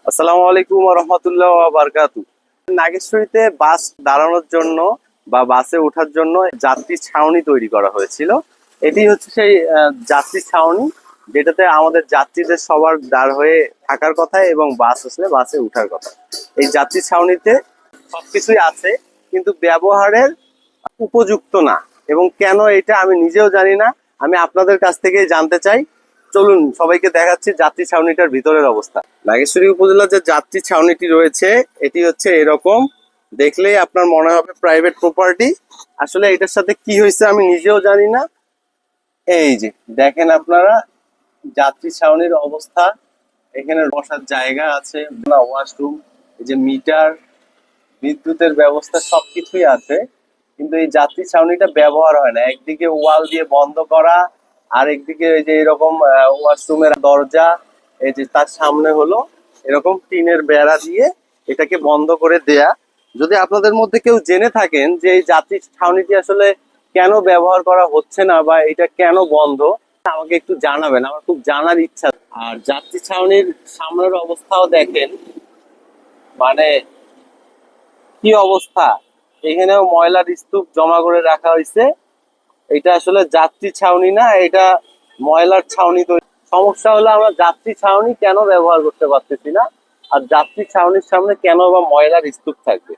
আসসালামু আলাইকুম ওয়া রাহমাতুল্লাহি ওয়া বারাকাতুহু। নাগেশ্বরীতে বাস দাঁড়ানোর জন্য বা বাসে ওঠার জন্য যাত্রী ছাউনি তৈরি করা হয়েছিল। এটি হচ্ছে সেই যাত্রী ছাউনি যেটাতে আমাদের যাত্রীদের সবার দাঁড় হয়ে থাকার কথা এবং বাস আসলে বাসে ওঠার কথা। এই যাত্রী ছাউনিতে সবকিছুই আছে কিন্তু ব্যবহারের উপযুক্ত না, এবং কেন এটা আমি নিজেও জানি না। আমি আপনাদের কাছ থেকেই জানতে চাই। চলুন সবাইকে দেখাচ্ছি যাত্রী ছাউনিটার ভিতরের অবস্থা। নাগেশ্বরী উপজেলার যে যাত্রী ছাউনিটি রয়েছে এটি হচ্ছে এরকম। দেখলেই আপনার মনে হবে প্রাইভেট প্রপার্টি। আসলে এটার সাথে কি হয়েছে আমি নিজেও জানি না। এই যে দেখেন আপনারা যাত্রী ছাউনির অবস্থা। এখানে বসার জায়গা আছে, ওয়াশরুম, এই যে মিটার, বিদ্যুতের ব্যবস্থা সবকিছুই আছে, কিন্তু এই যাত্রী ছাউনিটা ব্যবহার হয় না। একদিকে ওয়াল দিয়ে বন্ধ করা, আর একদিকে এই যে এরকম ওয়াশরুমের দরজা, এই যে তার সামনে হলো এরকম টিনের বেড়া দিয়ে এটাকে বন্ধ করে দেয়া। যদি আপনাদের মধ্যে কেউ জেনে থাকেন যে এই যাত্রী ছাউনিটি আসলে কেন ব্যবহার করা হচ্ছে না বা এটা কেন বন্ধ, আমাকে একটু জানাবেন, আমার খুব জানার ইচ্ছা। আর যাত্রী ছাউনির সামনের অবস্থাও দেখেন, মানে কি অবস্থা। এখানেও ময়লার স্তূপ জমা করে রাখা হয়েছে। এটা আসলে যাত্রী ছাউনি না, এটা ময়লার ছাউনি। তো সমস্যা হলো আমরা যাত্রী ছাউনি কেন ব্যবহার করতে পারতেছি না, আর যাত্রী ছাউনির সামনে কেন বা ময়লার স্তূপ থাকবে।